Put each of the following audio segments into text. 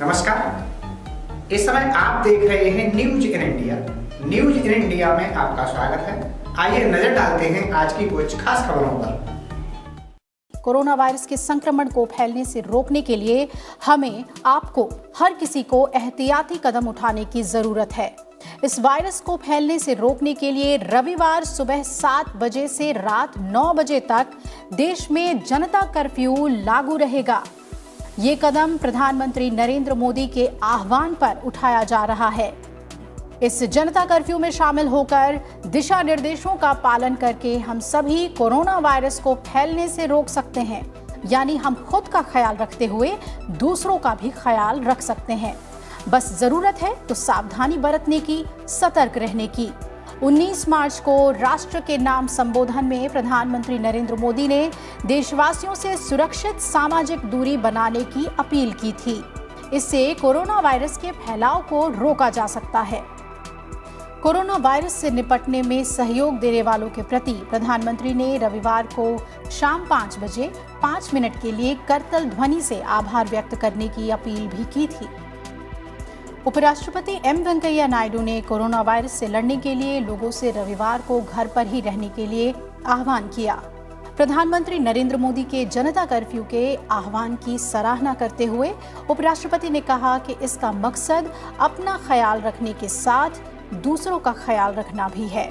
नमस्कार। इस समय आप देख रहे हैं news in India. News in India में आपका स्वागत है। आइए नजर डालते हैं आज की कुछ खास खबरों पर। कोरोना वायरस के संक्रमण को फैलने से रोकने के लिए हमें आपको हर किसी को एहतियाती कदम उठाने की जरूरत है। इस वायरस को फैलने से रोकने के लिए रविवार सुबह 7 बजे से रात 9 बजे तक देश में जनता कर्फ्यू लागू रहेगा। ये कदम प्रधानमंत्री नरेंद्र मोदी के आह्वान पर उठाया जा रहा है। इस जनता कर्फ्यू में शामिल होकर दिशा निर्देशों का पालन करके हम सभी कोरोना वायरस को फैलने से रोक सकते हैं, यानी हम खुद का ख्याल रखते हुए दूसरों का भी ख्याल रख सकते हैं। बस जरूरत है तो सावधानी बरतने की, सतर्क रहने की। 19 मार्च को राष्ट्र के नाम संबोधन में प्रधानमंत्री नरेंद्र मोदी ने देशवासियों से सुरक्षित सामाजिक दूरी बनाने की अपील की थी। इससे कोरोना वायरस के फैलाव को रोका जा सकता है। कोरोना वायरस से निपटने में सहयोग देने वालों के प्रति प्रधानमंत्री ने रविवार को शाम 5 बजे 5 मिनट के लिए करतल ध्वनि से आभार व्यक्त करने की अपील भी की थी। उपराष्ट्रपति एम वेंकैया नायडू ने कोरोना वायरस से लड़ने के लिए लोगों से रविवार को घर पर ही रहने के लिए आह्वान किया। प्रधानमंत्री नरेंद्र मोदी के जनता कर्फ्यू के आह्वान की सराहना करते हुए उपराष्ट्रपति ने कहा कि इसका मकसद अपना ख्याल रखने के साथ दूसरों का ख्याल रखना भी है।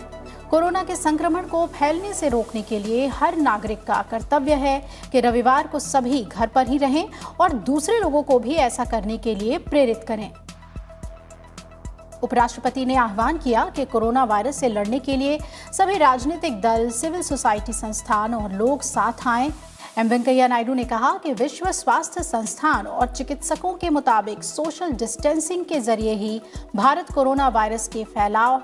कोरोना के संक्रमण को फैलने से रोकने के लिए हर नागरिक का कर्तव्य है कि रविवार को सभी घर पर ही रहें और दूसरे लोगों को भी ऐसा करने के लिए प्रेरित करें। उपराष्ट्रपति ने आह्वान किया कि कोरोना वायरस से लड़ने के लिए सभी राजनीतिक दल, सिविल सोसाइटी संस्थान और लोग साथ आएं। एम वेंकैया नायडू ने कहा कि विश्व स्वास्थ्य संस्थान और चिकित्सकों के मुताबिक सोशल डिस्टेंसिंग के जरिए ही भारत कोरोना वायरस के फैलाव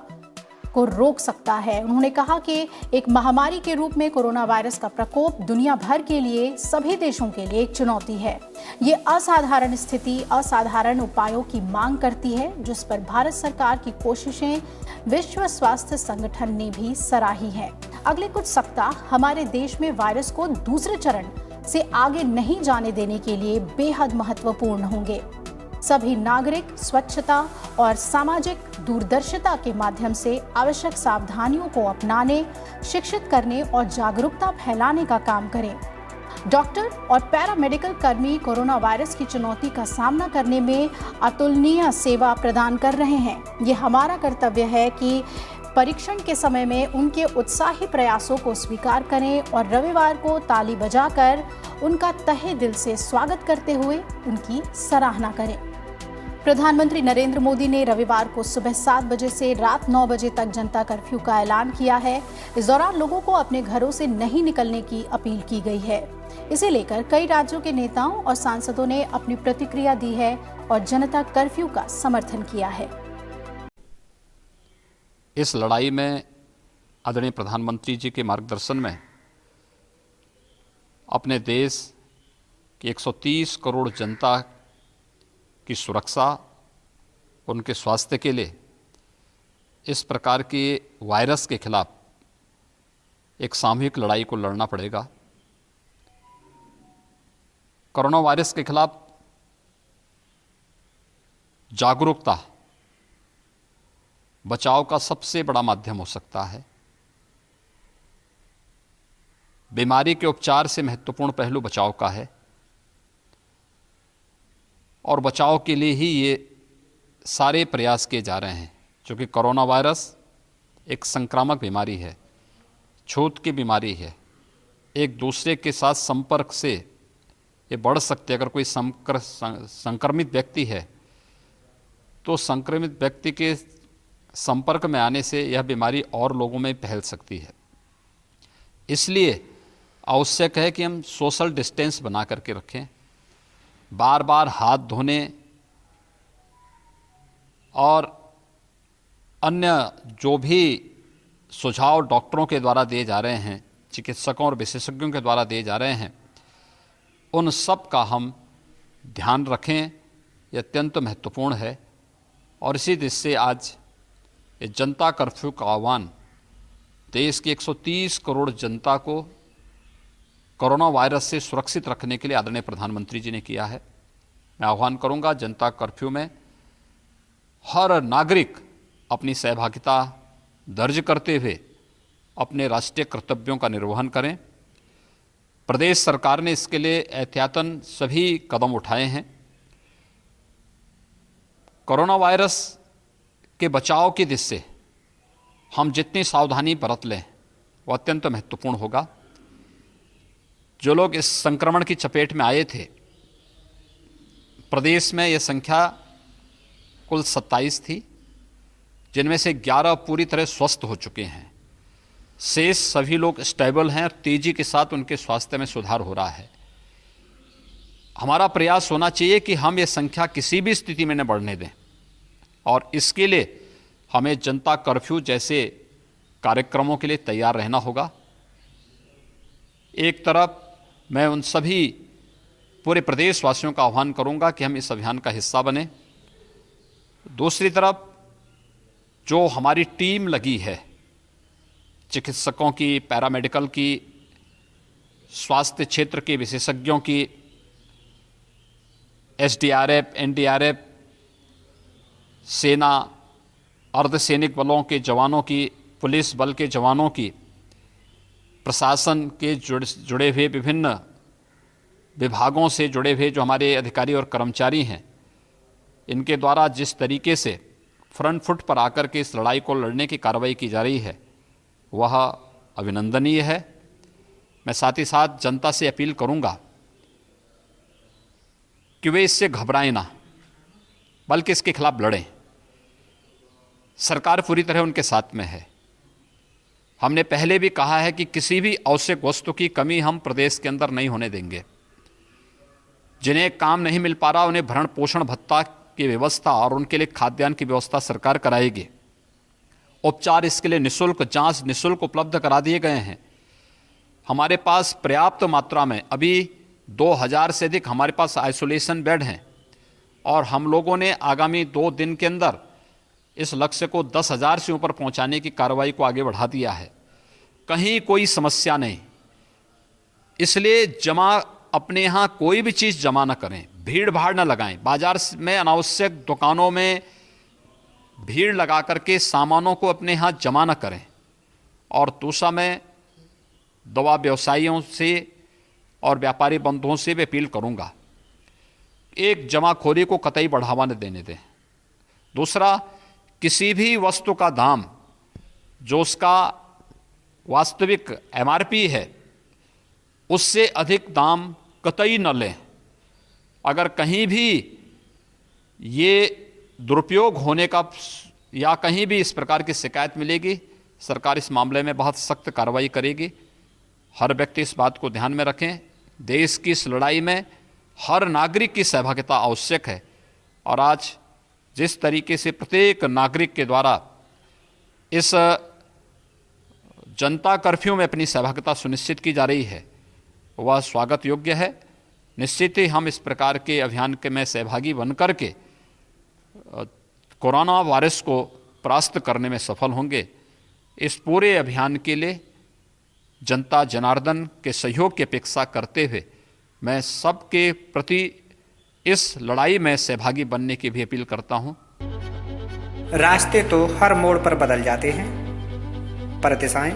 को रोक सकता है। उन्होंने कहा कि एक महामारी के रूप में कोरोना वायरस का प्रकोप दुनिया भर के लिए, सभी देशों के लिए एक चुनौती है। ये असाधारण स्थिति असाधारण उपायों की मांग करती है, जिस पर भारत सरकार की कोशिशें विश्व स्वास्थ्य संगठन ने भी सराही हैं। अगले कुछ सप्ताह हमारे देश में वायरस को दूसरे चरण से आगे नहीं जाने देने के लिए बेहद महत्वपूर्ण होंगे। सभी नागरिक स्वच्छता और सामाजिक दूरदर्शिता के माध्यम से आवश्यक सावधानियों को अपनाने, शिक्षित करने और जागरूकता फैलाने का काम करें। डॉक्टर और पैरामेडिकल कर्मी कोरोना वायरस की चुनौती का सामना करने में अतुलनीय सेवा प्रदान कर रहे हैं। ये हमारा कर्तव्य है कि परीक्षण के समय में उनके उत्साही प्रयासों को स्वीकार करें और रविवार को ताली बजाकर उनका तहे दिल से स्वागत करते हुए उनकी सराहना करें। प्रधानमंत्री नरेंद्र मोदी ने रविवार को सुबह 7 बजे से रात 9 बजे तक जनता कर्फ्यू का ऐलान किया है। इस दौरान लोगों को अपने घरों से नहीं निकलने की अपील की गई है। इसे लेकर कई राज्यों के नेताओं और सांसदों ने अपनी प्रतिक्रिया दी है और जनता कर्फ्यू का समर्थन किया है। इस लड़ाई में आदरणीय प्रधानमंत्री जी के मार्गदर्शन में अपने देश की 130 करोड़ जनता की सुरक्षा, उनके स्वास्थ्य के लिए इस प्रकार के वायरस के खिलाफ एक सामूहिक लड़ाई को लड़ना पड़ेगा। कोरोना वायरस के खिलाफ जागरूकता बचाव का सबसे बड़ा माध्यम हो सकता है। बीमारी के उपचार से महत्वपूर्ण पहलू बचाव का है और बचाव के लिए ही ये सारे प्रयास किए जा रहे हैं, क्योंकि कोरोना वायरस एक संक्रामक बीमारी है, छूत की बीमारी है। एक दूसरे के साथ संपर्क से ये बढ़ सकते। अगर कोई संक्रमित व्यक्ति है तो संक्रमित व्यक्ति के संपर्क में आने से यह बीमारी और लोगों में फैल सकती है। इसलिए आवश्यक है कि हम सोशल डिस्टेंस बना करके रखें, बार बार हाथ धोने और अन्य जो भी सुझाव डॉक्टरों के द्वारा दिए जा रहे हैं, चिकित्सकों और विशेषज्ञों के द्वारा दिए जा रहे हैं, उन सब का हम ध्यान रखें। ये अत्यंत महत्वपूर्ण है। और इसी दृष्टि से आज ये जनता कर्फ्यू का आह्वान देश की 130 करोड़ जनता को कोरोना वायरस से सुरक्षित रखने के लिए आदरणीय प्रधानमंत्री जी ने किया है। मैं आह्वान करूंगा, जनता कर्फ्यू में हर नागरिक अपनी सहभागिता दर्ज करते हुए अपने राष्ट्रीय कर्तव्यों का निर्वहन करें। प्रदेश सरकार ने इसके लिए एहतियातन सभी कदम उठाए हैं। कोरोना वायरस के बचाव की दिशा से हम जितनी सावधानी बरत लें वो अत्यंत महत्वपूर्ण होगा। जो लोग इस संक्रमण की चपेट में आए थे, प्रदेश में यह संख्या कुल 27 थी, जिनमें से 11 पूरी तरह स्वस्थ हो चुके हैं। शेष सभी लोग स्टेबल हैं और तेजी के साथ उनके स्वास्थ्य में सुधार हो रहा है। हमारा प्रयास होना चाहिए कि हम ये संख्या किसी भी स्थिति में न बढ़ने दें, और इसके लिए हमें जनता कर्फ्यू जैसे कार्यक्रमों के लिए तैयार रहना होगा। एक तरफ मैं उन सभी पूरे प्रदेशवासियों का आह्वान करूंगा कि हम इस अभियान का हिस्सा बने। दूसरी तरफ जो हमारी टीम लगी है, चिकित्सकों की, पैरामेडिकल की, स्वास्थ्य क्षेत्र के विशेषज्ञों की, एसडीआरएफ, एनडीआरएफ, सेना, अर्धसैनिक बलों के जवानों की, पुलिस बल के जवानों की, प्रशासन के जुड़े हुए विभिन्न विभागों से जुड़े हुए जो हमारे अधिकारी और कर्मचारी हैं, इनके द्वारा जिस तरीके से फ्रंट फुट पर आकर के इस लड़ाई को लड़ने की कार्रवाई की जा रही है वह अभिनंदनीय है। मैं साथ ही साथ जनता से अपील करूंगा कि वे इससे घबराएं ना, बल्कि इसके खिलाफ लड़ें। सरकार पूरी तरह उनके साथ में है। हमने पहले भी कहा है कि किसी भी आवश्यक वस्तु की कमी हम प्रदेश के अंदर नहीं होने देंगे। जिन्हें काम नहीं मिल पा रहा उन्हें भरण पोषण भत्ता की व्यवस्था और उनके लिए खाद्यान्न की व्यवस्था सरकार कराएगी। उपचार इसके लिए निःशुल्क, जांच निःशुल्क उपलब्ध करा दिए गए हैं। हमारे पास पर्याप्त मात्रा में अभी 2000 से अधिक हमारे पास आइसोलेशन बेड हैं, और हम लोगों ने आगामी 2 दिन के अंदर इस लक्ष्य को 10,000 से ऊपर पहुंचाने की कार्रवाई को आगे बढ़ा दिया है। कहीं कोई समस्या नहीं, इसलिए अपने यहाँ कोई भी चीज़ जमा न करें, भीड़ भाड़ न लगाएं। बाजार में अनावश्यक दुकानों में भीड़ लगा करके सामानों को अपने यहाँ जमा न करें। और दूसरा, मैं दवा व्यवसायियों से और व्यापारी बंधुओं से भी अपील करूँगा, एक जमाखोरी को कतई बढ़ावा न देने दें। दूसरा, किसी भी वस्तु का दाम जो उसका वास्तविक एमआरपी है उससे अधिक दाम कतई न लें। अगर कहीं भी ये दुरुपयोग होने का या कहीं भी इस प्रकार की शिकायत मिलेगी, सरकार इस मामले में बहुत सख्त कार्रवाई करेगी। हर व्यक्ति इस बात को ध्यान में रखें। देश की इस लड़ाई में हर नागरिक की सहभागिता आवश्यक है, और आज जिस तरीके से प्रत्येक नागरिक के द्वारा इस जनता कर्फ्यू में अपनी सहभागिता सुनिश्चित की जा रही है वह स्वागत योग्य है। निश्चित ही हम इस प्रकार के अभियान के में सहभागी बनकर के कोरोना वायरस को परास्त करने में सफल होंगे। इस पूरे अभियान के लिए जनता जनार्दन के सहयोग की अपेक्षा करते हुए मैं सबके प्रति इस लड़ाई में सहभागी बनने की भी अपील करता हूं। रास्ते तो हर मोड़ पर बदल जाते हैं, पर दिशाएं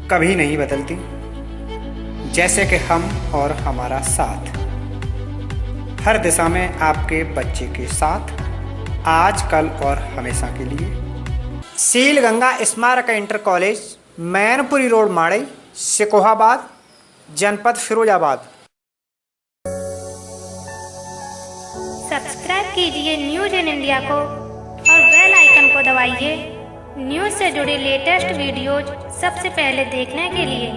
कभी नहीं बदलती। जैसे कि हम और हमारा साथ, हर दिशा में आपके बच्चे के साथ, आज, कल और हमेशा के लिए। Seel Ganga Smarak inter college, Mainpuri road, Madai, Sikohabad, जनपद फिरोजाबाद। सब्सक्राइब कीजिए न्यूज इन इंडिया को और बेल आइकन को दबाइए न्यूज से जुड़े लेटेस्ट वीडियोज सबसे पहले देखने के लिए।